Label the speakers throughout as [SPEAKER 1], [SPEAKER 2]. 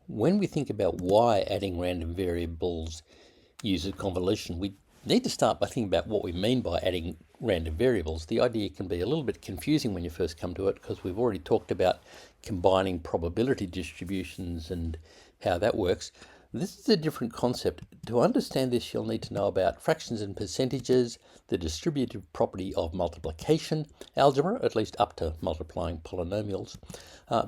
[SPEAKER 1] When we think about why adding random variables uses convolution, we need to start by thinking about what we mean by adding random variables. The idea can be a little bit confusing when you first come to it because we've already talked about combining probability distributions and how that works. This is a different concept. To understand this, you'll need to know about fractions and percentages, the distributive property of multiplication, algebra, at least up to multiplying polynomials,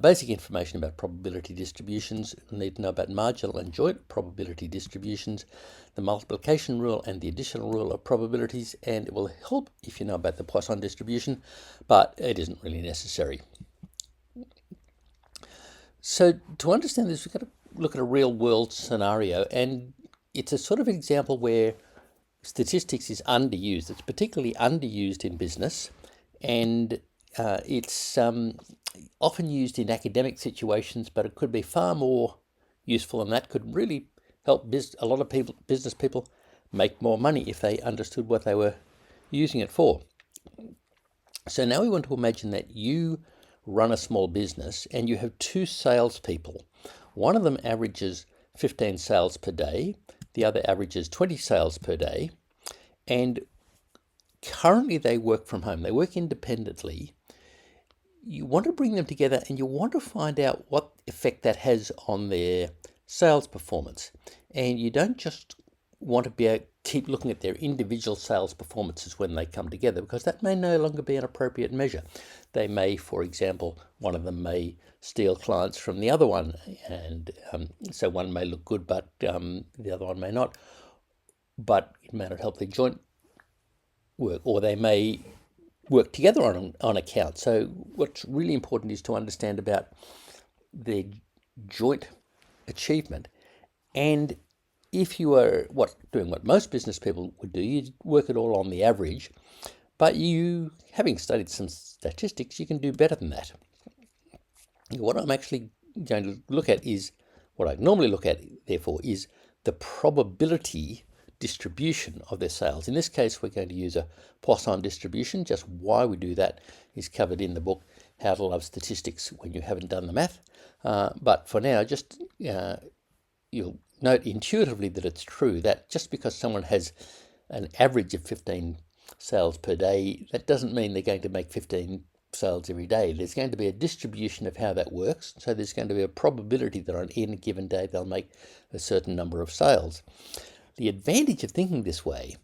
[SPEAKER 1] basic information about probability distributions. You'll need to know about marginal and joint probability distributions, the multiplication rule and the additional rule of probabilities, and it will help if you know about the Poisson distribution, but it isn't really necessary. So to understand this, we've got to look at a real world scenario, and it's a sort of example where statistics is underused. It's particularly underused in business, and it's often used in academic situations, but it could be far more useful, and that could really help a lot of business people make more money if they understood what they were using it for. So now we want to imagine that you run a small business and you have two salespeople. One of them averages 15 sales per day, the other averages 20 sales per day, and currently they work from home. They work independently. You want to bring them together and you want to find out what effect that has on their sales performance. And you don't just want to keep looking at their individual sales performances when they come together, because that may no longer be an appropriate measure. They may, for example, one of them may steal clients from the other one, and so one may look good, but the other one may not. But it may not help their joint work, or they may work together on account. So what's really important is to understand about their joint achievement. And if you are doing what most business people would do, you work it all on the average, but you, having studied some statistics, you can do better than that. What I'm actually going to look at is, what I normally look at, therefore, is the probability distribution of their sales. In this case, we're going to use a Poisson distribution. Just why we do that is covered in the book, How to Love Statistics When You Haven't Done the Math. But for now, just you'll note intuitively that it's true that just because someone has an average of 15 sales per day, that doesn't mean they're going to make 15 sales every day. There's going to be a distribution of how that works. So there's going to be a probability that on any given day they'll make a certain number of sales. The advantage of thinking this way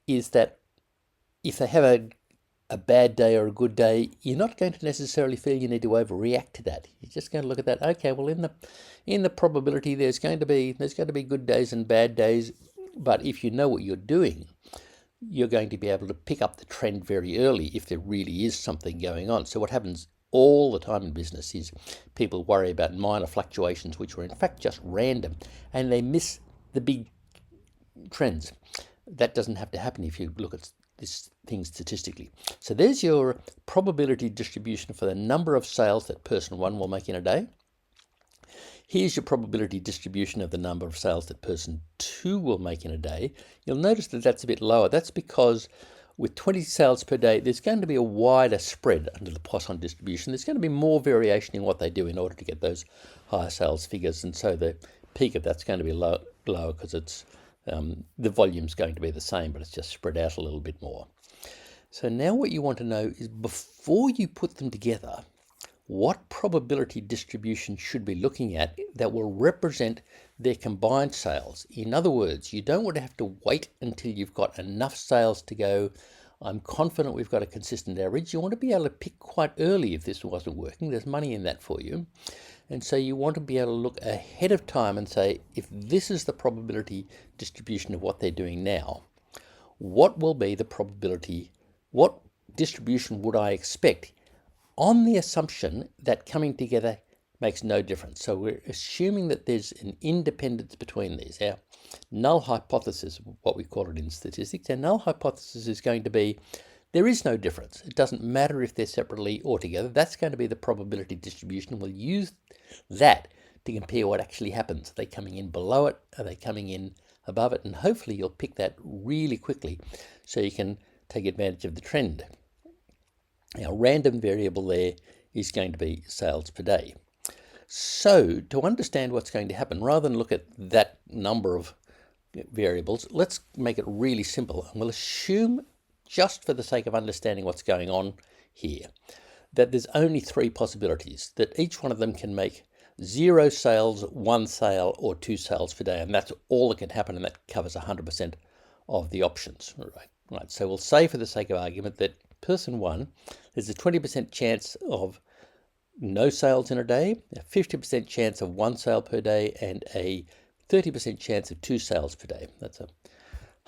[SPEAKER 1] is that if they have a bad day or a good day, you're not going to necessarily feel you need to overreact to that. You're just going to look at that. Okay, well, in the probability, there's going to be good days and bad days, but if you know what you're doing, you're going to be able to pick up the trend very early if there really is something going on. So what happens all the time in business is people worry about minor fluctuations, which are in fact just random, and they miss the big trends. That doesn't have to happen if you look at this thing statistically. So there's your probability distribution for the number of sales that person one will make in a day. Here's your probability distribution of the number of sales that person two will make in a day. You'll notice that that's a bit lower. That's because with 20 sales per day, there's going to be a wider spread under the Poisson distribution. There's going to be more variation in what they do in order to get those higher sales figures. And so the peak of that's going to be lower because it's the volume's going to be the same, but it's just spread out a little bit more. So now what you want to know is, before you put them together, what probability distribution should be looking at that will represent their combined sales. In other words, you don't want to have to wait until you've got enough sales to go, I'm confident we've got a consistent average. You want to be able to pick quite early if this wasn't working. There's money in that for you. And so you want to be able to look ahead of time and say, if this is the probability distribution of what they're doing now, what will be the probability, what distribution would I expect, on the assumption that coming together makes no difference. So we're assuming that there's an independence between these. Our null hypothesis, what we call it in statistics, our null hypothesis is going to be there is no difference. It doesn't matter if they're separately or together. That's going to be the probability distribution. We'll use that to compare what actually happens. Are they coming in below it? Are they coming in above it? And hopefully you'll pick that really quickly so you can take advantage of the trend. Our random variable there is going to be sales per day. So to understand what's going to happen, rather than look at that number of variables, let's make it really simple. And we'll assume, just for the sake of understanding what's going on here, that there's only three possibilities, that each one of them can make 0 sales, 1 sale, or 2 sales per day, and that's all that can happen, and that covers 100% of the options. Right. So we'll say, for the sake of argument, that person 1, there's a 20% chance of no sales in a day, a 50% chance of 1 sale per day, and a 30% chance of 2 sales per day. That's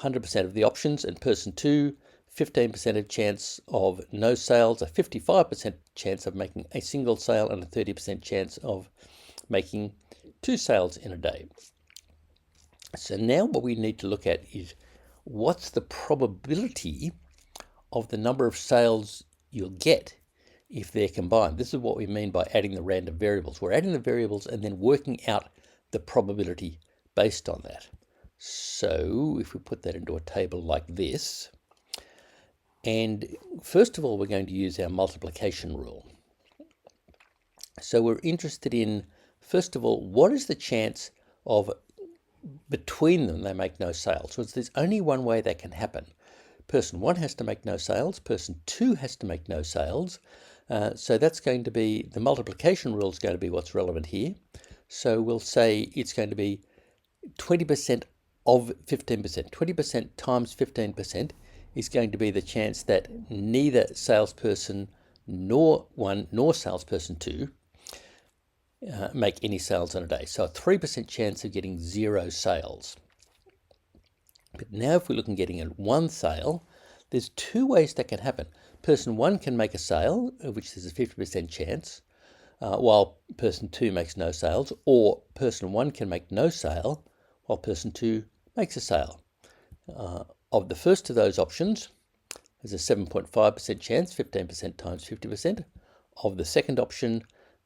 [SPEAKER 1] 100% of the options. And person 2, 15% of chance of no sales, a 55% chance of making a single sale, and a 30% chance of making 2 sales in a day. So now what we need to look at is, what's the probability of the number of sales you'll get if they're combined? This is what we mean by adding the random variables. We're adding the variables and then working out the probability based on that. So if we put that into a table like this, and first of all, we're going to use our multiplication rule. So we're interested in, first of all, what is the chance of between them they make no sales? So there's only one way that can happen. Person 1 has to make no sales, person 2 has to make no sales. So that's going to be, the multiplication rule is going to be what's relevant here. So we'll say it's going to be 20% of 15%. 20% times 15% is going to be the chance that neither salesperson nor salesperson 2 make any sales in a day. So a 3% chance of getting 0 sales. But now if we're looking at getting 1 sale, there's 2 ways that can happen. Person 1 can make a sale, which there's a 50% chance, while person 2 makes no sales, or person 1 can make no sale, while person 2 makes a sale. Of the first of those options, there's a 7.5% chance, 15% times 50%. Of the second option,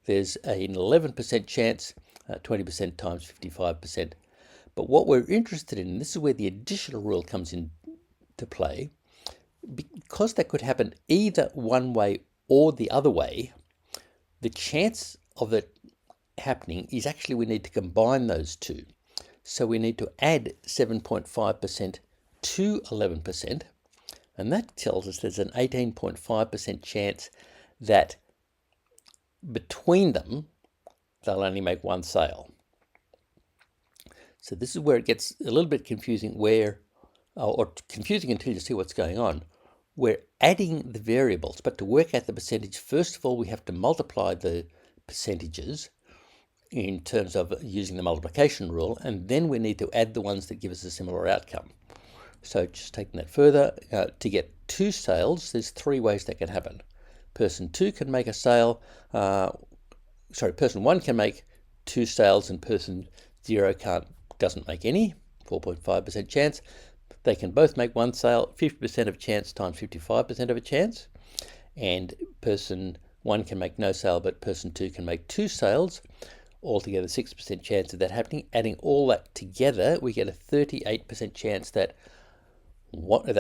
[SPEAKER 1] there's an 11% chance, 20% times 55%. But what we're interested in, and this is where the additional rule comes into play, because that could happen either one way or the other way, the chance of it happening is actually, we need to combine those two. So we need to add 7.5% to 11%, and that tells us there's an 18.5% chance that between them they'll only make 1 sale. So this is where it gets a little bit confusing, or confusing until you see what's going on. We're adding the variables, but to work out the percentage, first of all, we have to multiply the percentages in terms of using the multiplication rule, and then we need to add the ones that give us a similar outcome. So just taking that further, to get 2 sales, there's 3 ways that can happen. Person 2 can make a sale, person 1 can make 2 sales, and person 0 doesn't make any, 4.5% chance. They can both make 1 sale, 50% of chance times 55% of a chance. And person 1 can make no sale, but person 2 can make 2 sales. Altogether 6% chance of that happening. Adding all that together, we get a 38% chance that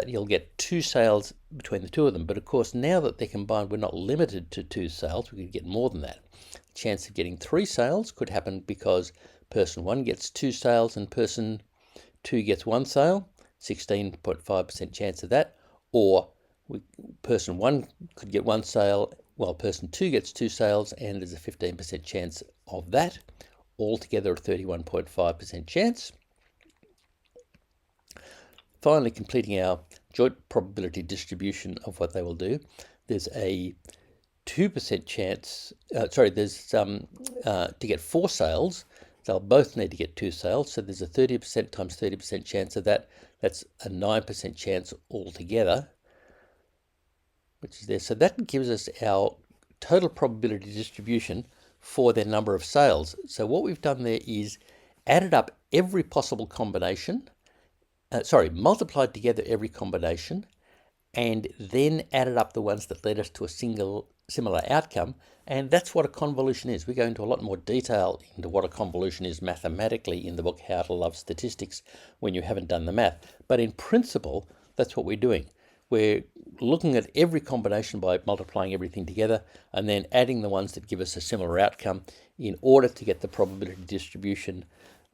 [SPEAKER 1] you'll get 2 sales between the two of them. But of course, now that they're combined, we're not limited to 2 sales. We could get more than that. The chance of getting 3 sales could happen because person 1 gets 2 sales and person 2 gets 1 sale, 16.5% chance of that. Or person 1 could get 1 sale while person 2 gets 2 sales, and there's a 15% chance of that. Altogether a 31.5% chance. Finally, completing our joint probability distribution of what they will do, there's a 2% chance, to get 4 sales, they'll both need to get 2 sales. So there's a 30% times 30% chance of that. That's a 9% chance altogether, which is there. So that gives us our total probability distribution for their number of sales. So what we've done there is added up every possible combination, multiplied together every combination, and then added up the ones that led us to a similar outcome. And that's what a convolution is. We go into a lot more detail into what a convolution is mathematically in the book, How to Love Statistics, when you haven't done the math. But in principle, that's what we're doing. we're looking at every combination by multiplying everything together and then adding the ones that give us a similar outcome in order to get the probability distribution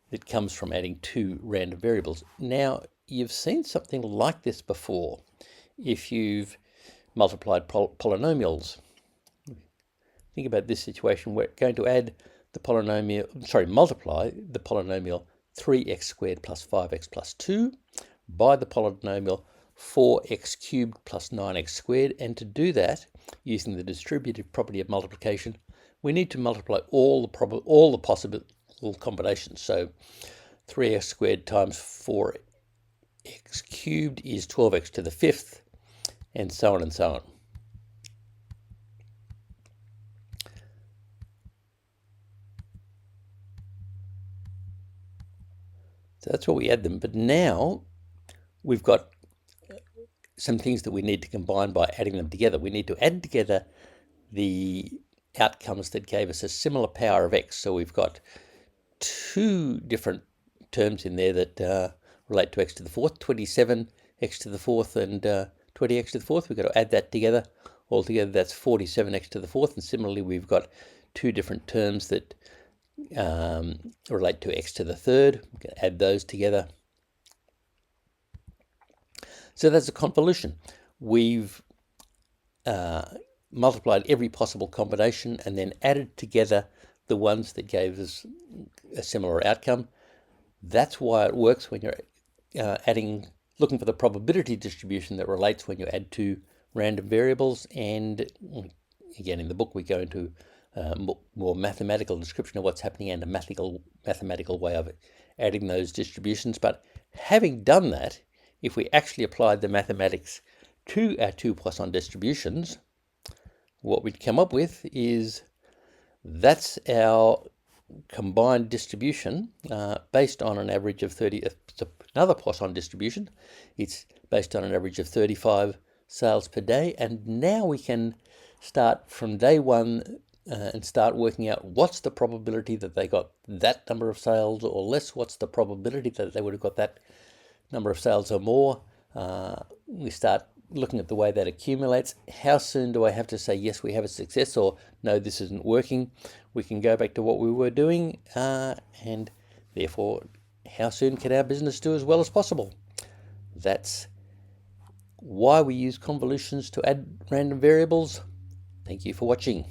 [SPEAKER 1] that comes from adding two random variables. Now, you've seen something like this before if you've multiplied polynomials. Think about this situation. We're going to add the polynomial, multiply the polynomial 3x squared plus 5x plus 2 by the polynomial 4x cubed plus 9x squared. And to do that, using the distributive property of multiplication, we need to multiply all the possible combinations. So 3x squared times 4x cubed is 12x to the fifth, and so on and so on. So that's where we add them. But now we've got some things that we need to combine by adding them together. We need to add together the outcomes that gave us a similar power of x. So we've got two different terms in there that relate to x to the fourth, 27x to the fourth and 20x to the fourth. We've got to add that together. Altogether, that's 47x to the fourth. And similarly, we've got two different terms that relate to x to the third. We can add those together. So that's a convolution. We've multiplied every possible combination and then added together the ones that gave us a similar outcome. That's why it works when you're looking for the probability distribution that relates when you add two random variables. And again, in the book, we go into more mathematical description of what's happening and a mathematical way of adding those distributions. But having done that, if we actually applied the mathematics to our two Poisson distributions, what we'd come up with is that's our combined distribution based on an average of 30. It's another Poisson distribution. It's based on an average of 35 sales per day. And now we can start from day one and start working out what's the probability that they got that number of sales or less, what's the probability that they would have got that number of sales or more. We start looking at the way that accumulates. How soon do I have to say, yes, we have a success, or no, this isn't working? We can go back to what we were doing, and therefore, how soon can our business do as well as possible? That's why we use convolutions to add random variables. Thank you for watching.